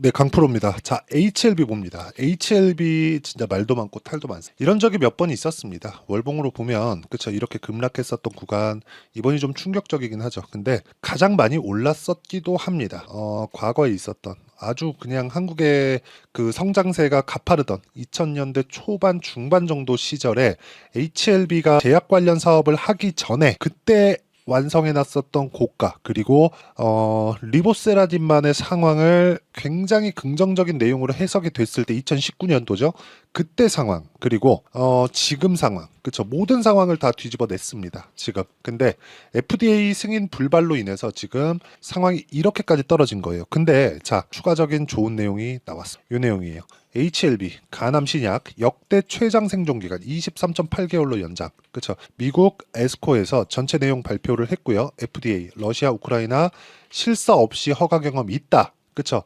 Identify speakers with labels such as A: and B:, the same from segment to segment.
A: 네, 강프로입니다. 자, HLB 봅니다. HLB 진짜 말도 많고 탈도 많습니다. 이런 적이 몇 번 있었습니다. 월봉으로 보면 그쵸, 이렇게 급락했었던 구간 이번이 좀 충격적이긴 하죠. 근데 가장 많이 올랐었기도 합니다. 과거에 있었던 아주 그냥 한국의 그 성장세가 가파르던 2000년대 초반 중반 정도 시절에 HLB가 제약 관련 사업을 하기 전에 그때 완성해 놨었던 고가 그리고 리보세라딘만의 상황을 굉장히 긍정적인 내용으로 해석이 됐을 때 2019년도죠. 그때 상황 그리고 지금 상황 그쵸, 모든 상황을 다 뒤집어 냈습니다. 지금 근데 FDA 승인 불발로 인해서 지금 상황이 이렇게까지 떨어진 거예요. 근데 자, 추가적인 좋은 내용이 나왔어요. 이 내용이에요. HLB 간암 신약 역대 최장 생존 기간 23.8개월로 연장. 그렇죠. 미국 에스코에서 전체 내용 발표를 했고요. FDA 러시아 우크라이나 실사 없이 허가 경험이 있다. 그렇죠.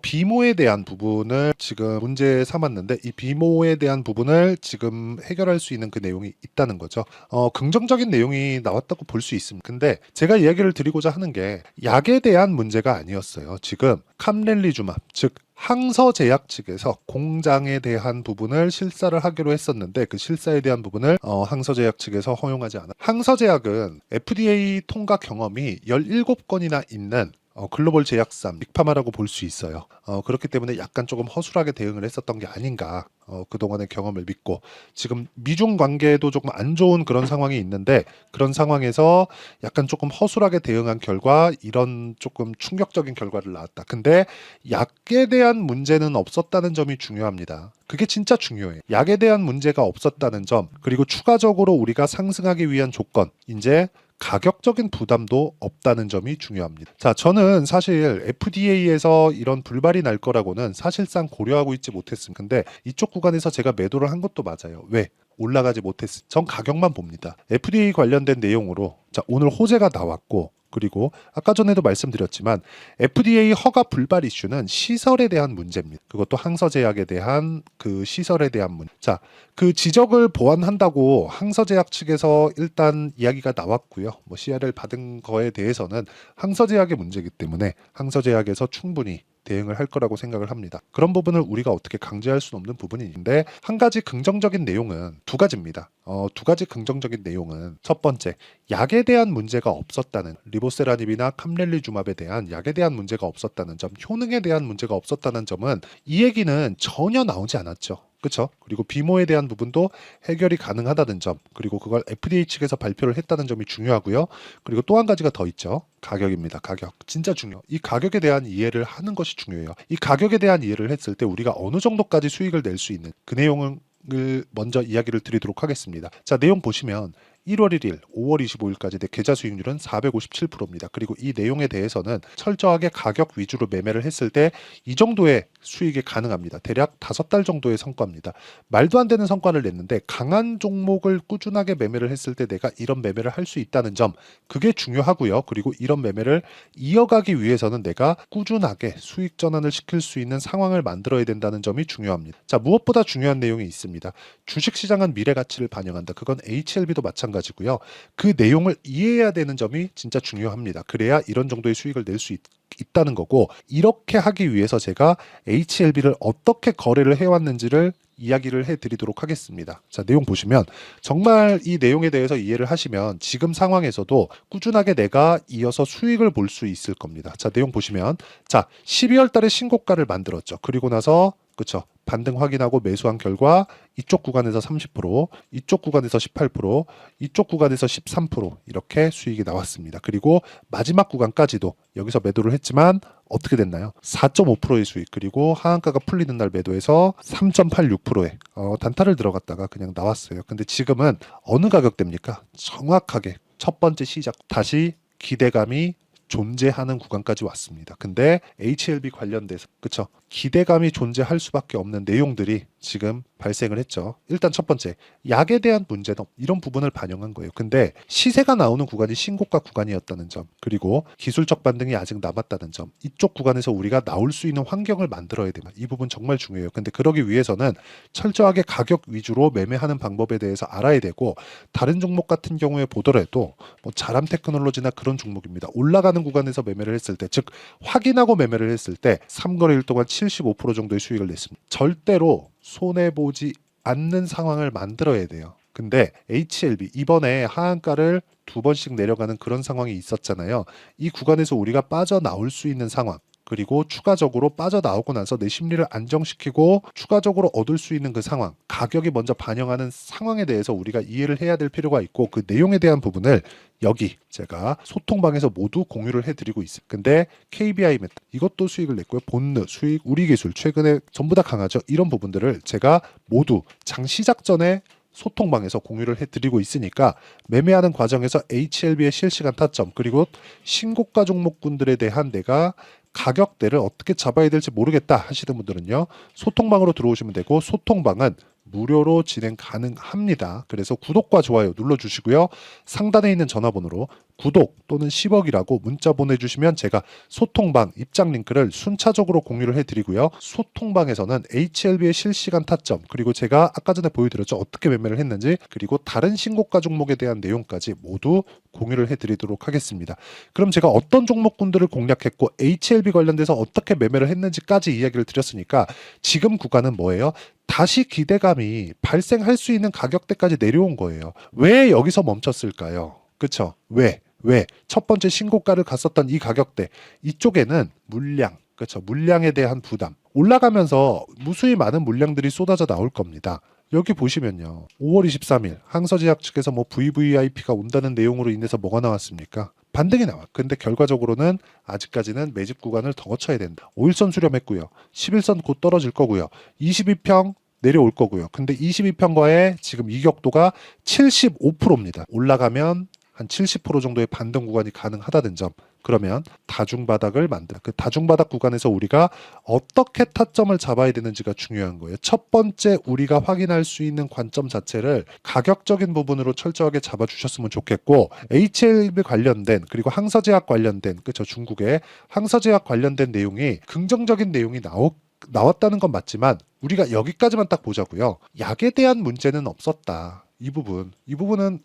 A: 비모에 대한 부분을 지금 문제 삼았는데 이 비모에 대한 부분을 지금 해결할 수 있는 그 내용이 있다는 거죠. 긍정적인 내용이 나왔다고 볼 수 있습니다. 근데 제가 이야기를 드리고자 하는 게 약에 대한 문제가 아니었어요. 지금 캄렐리주맙 즉 항서제약 측에서 공장에 대한 부분을 실사를 하기로 했었는데 그 실사에 대한 부분을 항서제약 측에서 허용하지 않아. 항서제약은 FDA 통과 경험이 17건이나 있는 글로벌 제약사 빅파마라고 볼 수 있어요. 그렇기 때문에 약간 조금 허술하게 대응을 했었던 게 아닌가. 그동안의 경험을 믿고 지금 미중 관계도 조금 안 좋은 그런 상황이 있는데 그런 상황에서 약간 조금 허술하게 대응한 결과 이런 조금 충격적인 결과를 낳았다. 근데 약에 대한 문제는 없었다는 점이 중요합니다. 그게 진짜 중요해요. 약에 대한 문제가 없었다는 점 그리고 추가적으로 우리가 상승하기 위한 조건 이제 가격적인 부담도 없다는 점이 중요합니다. 자, 저는 사실 FDA에서 이런 불발이 날 거라고는 사실상 고려하고 있지 못했습니다. 근데 이쪽 구간에서 제가 매도를 한 것도 맞아요. 왜? 올라가지 못했습니다. 전 가격만 봅니다. FDA 관련된 내용으로 자, 오늘 호재가 나왔고 그리고 아까 전에도 말씀드렸지만 FDA 허가 불발 이슈는 시설에 대한 문제입니다. 그것도 항서제약에 대한 그 시설에 대한 문제. 자, 그 지적을 보완한다고 항서제약 측에서 일단 이야기가 나왔고요. 뭐 CR을 받은 거에 대해서는 항서제약의 문제이기 때문에 항서제약에서 충분히 대응을 할 거라고 생각을 합니다. 그런 부분을 우리가 어떻게 강제할 수는 없는 부분이 있는데 한 가지 긍정적인 내용은 두 가지입니다. 두 가지 긍정적인 내용은 첫 번째, 약에 대한 문제가 없었다는 리보세라닙이나 캄렐리주맙에 대한 약에 대한 문제가 없었다는 점, 효능에 대한 문제가 없었다는 점은 이 얘기는 전혀 나오지 않았죠. 그렇죠? 그리고 비모에 대한 부분도 해결이 가능하다는 점, 그리고 그걸 FDA 측에서 발표를 했다는 점이 중요하고요. 그리고 또 한 가지가 더 있죠. 가격입니다. 가격. 진짜 중요. 이 가격에 대한 이해를 하는 것이 중요해요. 이 가격에 대한 이해를 했을 때 우리가 어느 정도까지 수익을 낼 수 있는 그 내용을 먼저 이야기를 드리도록 하겠습니다. 자, 내용 보시면 1월 1일, 5월 25일까지 내 계좌 수익률은 457%입니다. 그리고 이 내용에 대해서는 철저하게 가격 위주로 매매를 했을 때 이 정도의 수익이 가능합니다. 대략 5달 정도의 성과입니다. 말도 안 되는 성과를 냈는데 강한 종목을 꾸준하게 매매를 했을 때 내가 이런 매매를 할 수 있다는 점 그게 중요하고요. 그리고 이런 매매를 이어가기 위해서는 내가 꾸준하게 수익 전환을 시킬 수 있는 상황을 만들어야 된다는 점이 중요합니다. 자, 무엇보다 중요한 내용이 있습니다. 주식시장은 미래 가치를 반영한다. 그건 HLB도 마찬가지고요. 그 내용을 이해해야 되는 점이 진짜 중요합니다. 그래야 이런 정도의 수익을 낼 수 있다는 거고 이렇게 하기 위해서 제가 HLB를 어떻게 거래를 해왔는지를 이야기를 해드리도록 하겠습니다. 자, 내용 보시면 정말 이 내용에 대해서 이해를 하시면 지금 상황에서도 꾸준하게 내가 이어서 수익을 볼 수 있을 겁니다. 자, 내용 보시면 자, 12월 달에 신고가를 만들었죠. 그리고 나서 그쵸, 반등 확인하고 매수한 결과 이쪽 구간에서 30%, 이쪽 구간에서 18%, 이쪽 구간에서 13% 이렇게 수익이 나왔습니다. 그리고 마지막 구간까지도 여기서 매도를 했지만 어떻게 됐나요? 4.5%의 수익 그리고 하한가가 풀리는 날 매도해서 3.86%의 단타를 들어갔다가 그냥 나왔어요. 근데 지금은 어느 가격대입니까? 정확하게 첫 번째 시작 다시 기대감이 존재하는 구간까지 왔습니다. 근데 HLB 관련돼서 그쵸, 기대감이 존재할 수밖에 없는 내용들이 지금 발생을 했죠. 일단 첫 번째, 약에 대한 문제점, 이런 부분을 반영한 거예요. 근데 시세가 나오는 구간이 신고가 구간이었다는 점, 그리고 기술적 반등이 아직 남았다는 점, 이쪽 구간에서 우리가 나올 수 있는 환경을 만들어야 됩니다. 이 부분 정말 중요해요. 근데 그러기 위해서는 철저하게 가격 위주로 매매하는 방법에 대해서 알아야 되고, 다른 종목 같은 경우에 보더라도 뭐 자람 테크놀로지나 그런 종목입니다. 올라가는 구간에서 매매를 했을 때, 즉 확인하고 매매를 했을 때 3거래일 동안 75% 정도의 수익을 냈습니다. 절대로 손해보지 않는 상황을 만들어야 돼요. 근데 HLB 이번에 하한가를 2번씩 내려가는 그런 상황이 있었잖아요. 이 구간에서 우리가 빠져나올 수 있는 상황, 그리고 추가적으로 빠져나오고 나서 내 심리를 안정시키고 추가적으로 얻을 수 있는 그 상황, 가격이 먼저 반영하는 상황에 대해서 우리가 이해를 해야 될 필요가 있고, 그 내용에 대한 부분을 여기 제가 소통방에서 모두 공유를 해드리고 있어요. 근데 KBI 메타 이것도 수익을 냈고요. 본느, 수익, 우리기술 최근에 전부 다 강하죠. 이런 부분들을 제가 모두 장 시작 전에 소통방에서 공유를 해드리고 있으니까, 매매하는 과정에서 HLB의 실시간 타점, 그리고 신고가 종목군들에 대한 내가 가격대를 어떻게 잡아야 될지 모르겠다 하시는 분들은요, 소통방으로 들어오시면 되고, 소통방은 무료로 진행 가능합니다. 그래서 구독과 좋아요 눌러주시고요. 상단에 있는 전화번호로 구독 또는 10억이라고 문자 보내주시면 제가 소통방 입장 링크를 순차적으로 공유를 해드리고요. 소통방에서는 HLB의 실시간 타점, 그리고 제가 아까 전에 보여드렸죠. 어떻게 매매를 했는지, 그리고 다른 신고가 종목에 대한 내용까지 모두 공유를 해드리도록 하겠습니다. 그럼 제가 어떤 종목군들을 공략했고 HLB 관련돼서 어떻게 매매를 했는지까지 이야기를 드렸으니까, 지금 구간은 뭐예요? 다시 기대감이 발생할 수 있는 가격대까지 내려온 거예요. 왜 여기서 멈췄을까요? 그쵸? 왜? 첫 번째 신고가를 갔었던 이 가격대, 이쪽에는 물량, 그쵸? 물량에 대한 부담. 올라가면서 무수히 많은 물량들이 쏟아져 나올 겁니다. 여기 보시면요. 5월 23일 항서제약 측에서 뭐 VVIP가 온다는 내용으로 인해서 뭐가 나왔습니까? 반등이 나와. 근데 결과적으로는 아직까지는 매집 구간을 더 거쳐야 된다. 5일선 수렴했고요. 11선 곧 떨어질 거고요. 22평 내려올 거고요. 근데 22평과의 지금 이격도가 75%입니다. 올라가면 한 70% 정도의 반등 구간이 가능하다는 점. 그러면 다중바닥을 만들어. 그 다중바닥 구간에서 우리가 어떻게 타점을 잡아야 되는지가 중요한 거예요. 첫 번째 우리가 확인할 수 있는 관점 자체를 가격적인 부분으로 철저하게 잡아주셨으면 좋겠고, HLB 관련된, 그리고 항서제약 관련된, 그쵸, 중국의 항서제약 관련된 내용이 긍정적인 내용이 나왔다는 건 맞지만, 우리가 여기까지만 딱 보자고요. 약에 대한 문제는 없었다. 이 부분은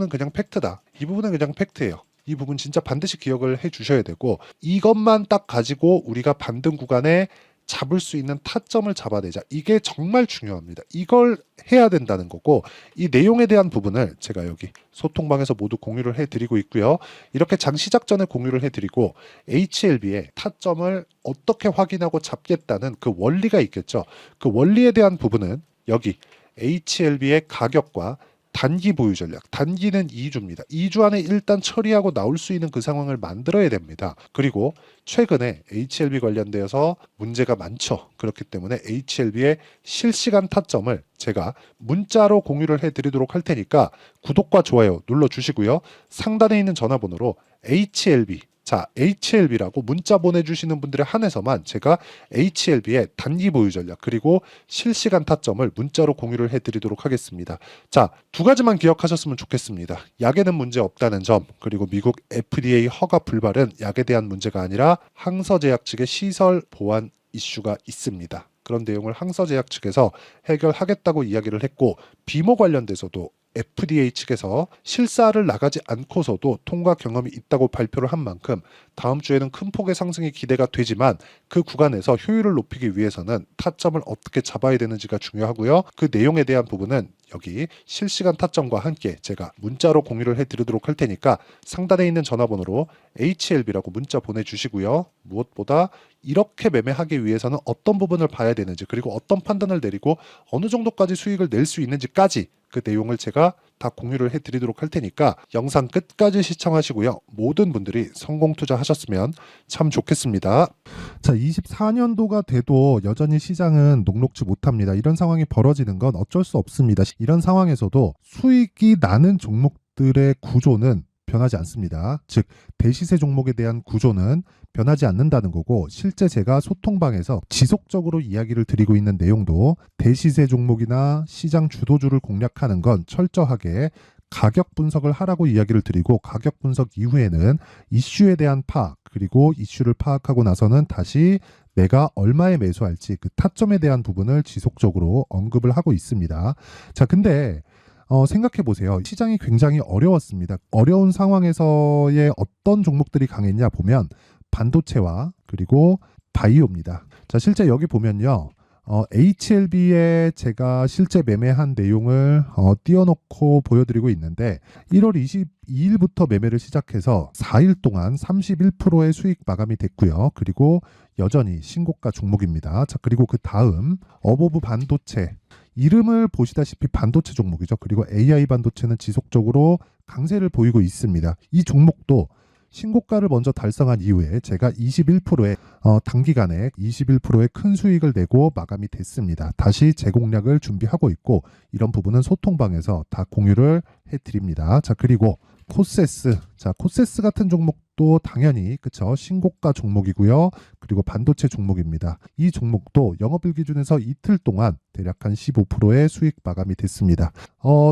A: 그냥 팩트다. 이 부분은 그냥 팩트예요. 이 부분 진짜 반드시 기억을 해 주셔야 되고, 이것만 딱 가지고 우리가 반등 구간에 잡을 수 있는 타점을 잡아내자. 이게 정말 중요합니다. 이걸 해야 된다는 거고, 이 내용에 대한 부분을 제가 여기 소통방에서 모두 공유를 해드리고 있고요. 이렇게 장 시작 전에 공유를 해드리고, HLB의 타점을 어떻게 확인하고 잡겠다는 그 원리가 있겠죠. 그 원리에 대한 부분은 여기 HLB의 가격과 단기 보유 전략, 단기는 2주입니다. 2주 안에 일단 처리하고 나올 수 있는 그 상황을 만들어야 됩니다. 그리고 최근에 HLB 관련되어서 문제가 많죠. 그렇기 때문에 HLB의 실시간 타점을 제가 문자로 공유를 해드리도록 할 테니까 구독과 좋아요 눌러주시고요. 상단에 있는 전화번호로 HLB라고 문자 보내주시는 분들에 한해서만 제가 HLB의 단기 보유 전략, 그리고 실시간 타점을 문자로 공유를 해드리도록 하겠습니다. 자, 두 가지만 기억하셨으면 좋겠습니다. 약에는 문제 없다는 점, 그리고 미국 FDA 허가 불발은 약에 대한 문제가 아니라 항서제약 측의 시설 보안 이슈가 있습니다. 그런 내용을 항서제약 측에서 해결하겠다고 이야기를 했고, 비모 관련돼서도 FDA 측에서 실사를 나가지 않고서도 통과 경험이 있다고 발표를 한 만큼 다음 주에는 큰 폭의 상승이 기대가 되지만, 그 구간에서 효율을 높이기 위해서는 타점을 어떻게 잡아야 되는지가 중요하고요. 그 내용에 대한 부분은 여기 실시간 타점과 함께 제가 문자로 공유를 해드리도록 할 테니까 상단에 있는 전화번호로 HLB라고 문자 보내주시고요. 무엇보다 이렇게 매매하기 위해서는 어떤 부분을 봐야 되는지, 그리고 어떤 판단을 내리고 어느 정도까지 수익을 낼 수 있는지까지 그 내용을 제가 다 공유를 해드리도록 할 테니까 영상 끝까지 시청하시고요. 모든 분들이 성공 투자하셨으면 참 좋겠습니다. 자, 24년도가 돼도 여전히 시장은 녹록지 못합니다. 이런 상황이 벌어지는 건 어쩔 수 없습니다. 이런 상황에서도 수익이 나는 종목들의 구조는 변하지 않습니다. 즉 대시세 종목에 대한 구조는 변하지 않는다는 거고, 실제 제가 소통방에서 지속적으로 이야기를 드리고 있는 내용도 대시세 종목이나 시장 주도주를 공략하는 건 철저하게 가격 분석을 하라고 이야기를 드리고, 가격 분석 이후에는 이슈에 대한 파악, 그리고 이슈를 파악하고 나서는 다시 내가 얼마에 매수할지 그 타점에 대한 부분을 지속적으로 언급을 하고 있습니다. 자, 근데 생각해 보세요. 시장이 굉장히 어려웠습니다. 어려운 상황에서의 어떤 종목들이 강했냐 보면 반도체와 그리고 바이오입니다. 자, 실제 여기 보면요. HLB에 제가 실제 매매한 내용을 띄워놓고 보여드리고 있는데, 1월 22일부터 매매를 시작해서 4일 동안 31%의 수익 마감이 됐고요. 그리고 여전히 신고가 종목입니다. 자, 그리고 그 다음 어보브 반도체, 이름을 보시다시피 반도체 종목이죠. 그리고 AI 반도체는 지속적으로 강세를 보이고 있습니다. 이 종목도 신고가를 먼저 달성한 이후에 제가 21%의 단기간에 21%의 큰 수익을 내고 마감이 됐습니다. 다시 재공략을 준비하고 있고, 이런 부분은 소통방에서 다 공유를 해드립니다. 자, 그리고 코세스. 자, 코세스 같은 종목도 당연히 그쵸, 신고가 종목이고요. 그리고 반도체 종목입니다. 이 종목도 영업일 기준에서 이틀 동안 대략 한 15%의 수익 마감이 됐습니다.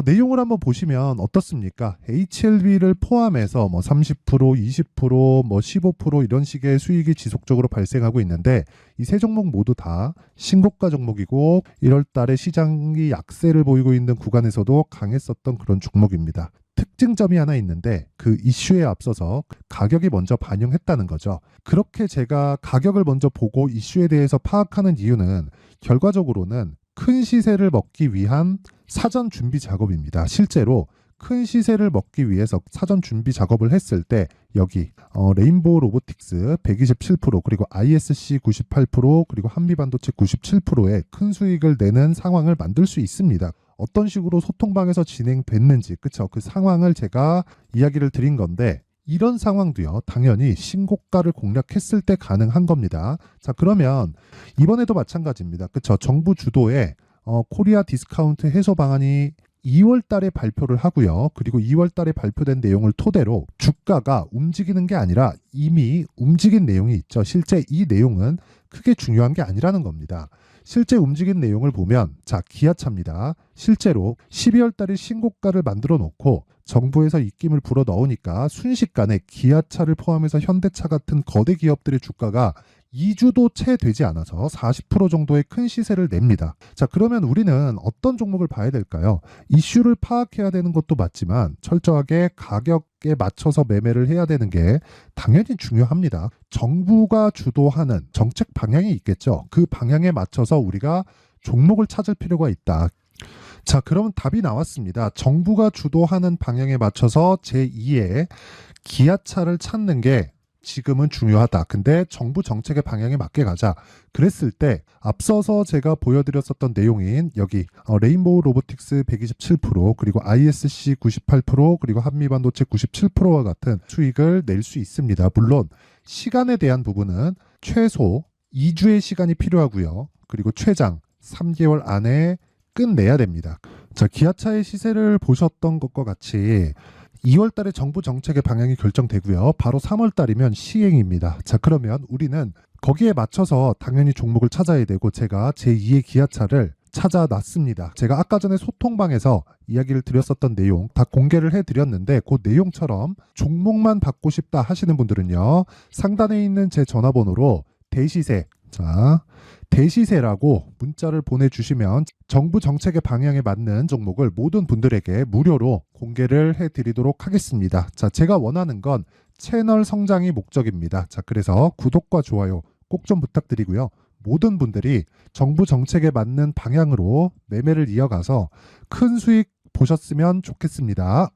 A: 내용을 한번 보시면 어떻습니까? HLB를 포함해서 뭐 30%, 20%, 뭐 15% 이런 식의 수익이 지속적으로 발생하고 있는데, 이 세 종목 모두 다 신고가 종목이고 1월 달에 시장이 약세를 보이고 있는 구간에서도 강했었던 그런 종목입니다. 특징점이 하나 있는데, 그 이슈에 앞서서 가격이 먼저 반영했다는 거죠. 그렇게 제가 가격을 먼저 보고 이슈에 대해서 파악하는 이유는 결과적으로는 큰 시세를 먹기 위한 사전 준비 작업입니다. 실제로 큰 시세를 먹기 위해서 사전 준비 작업을 했을 때 여기 레인보우 로보틱스 127%, 그리고 ISC 98%, 그리고 한미반도체 97%의 큰 수익을 내는 상황을 만들 수 있습니다. 어떤 식으로 소통방에서 진행됐는지, 그쵸? 그 상황을 제가 이야기를 드린 건데, 이런 상황도요, 당연히 신고가를 공략했을 때 가능한 겁니다. 자, 그러면 이번에도 마찬가지입니다. 그쵸? 정부 주도의 코리아 디스카운트 해소 방안이 2월 달에 발표를 하고요. 그리고 2월 달에 발표된 내용을 토대로 주가가 움직이는 게 아니라 이미 움직인 내용이 있죠. 실제 이 내용은 크게 중요한 게 아니라는 겁니다. 실제 움직인 내용을 보면, 자, 기아차입니다. 실제로 12월 달에 신고가를 만들어 놓고 정부에서 입김을 불어 넣으니까 순식간에 기아차를 포함해서 현대차 같은 거대 기업들의 주가가 2주도 채 되지 않아서 40% 정도의 큰 시세를 냅니다. 자, 그러면 우리는 어떤 종목을 봐야 될까요? 이슈를 파악해야 되는 것도 맞지만 철저하게 가격에 맞춰서 매매를 해야 되는 게 당연히 중요합니다. 정부가 주도하는 정책 방향이 있겠죠. 그 방향에 맞춰서 우리가 종목을 찾을 필요가 있다. 자, 그러면 답이 나왔습니다. 정부가 주도하는 방향에 맞춰서 제2의 기아차를 찾는 게 지금은 중요하다. 근데 정부 정책의 방향에 맞게 가자. 그랬을 때 앞서서 제가 보여드렸었던 내용인 여기 레인보우 로보틱스 127%, 그리고 ISC 98%, 그리고 한미반도체 97%와 같은 수익을 낼 수 있습니다. 물론 시간에 대한 부분은 최소 2주의 시간이 필요하고요. 그리고 최장 3개월 안에 끝내야 됩니다. 자, 기아차의 시세를 보셨던 것과 같이 2월 달에 정부 정책의 방향이 결정되고요. 바로 3월 달이면 시행입니다. 자, 그러면 우리는 거기에 맞춰서 당연히 종목을 찾아야 되고, 제가 제2의 기아차를 찾아놨습니다. 제가 아까 전에 소통방에서 이야기를 드렸었던 내용 다 공개를 해드렸는데, 그 내용처럼 종목만 받고 싶다 하시는 분들은요, 상단에 있는 제 전화번호로 대시세, 자, 대시세라고 문자를 보내주시면 정부 정책의 방향에 맞는 종목을 모든 분들에게 무료로 공개를 해드리도록 하겠습니다. 자, 제가 원하는 건 채널 성장이 목적입니다. 자, 그래서 구독과 좋아요 꼭 좀 부탁드리고요. 모든 분들이 정부 정책에 맞는 방향으로 매매를 이어가서 큰 수익 보셨으면 좋겠습니다.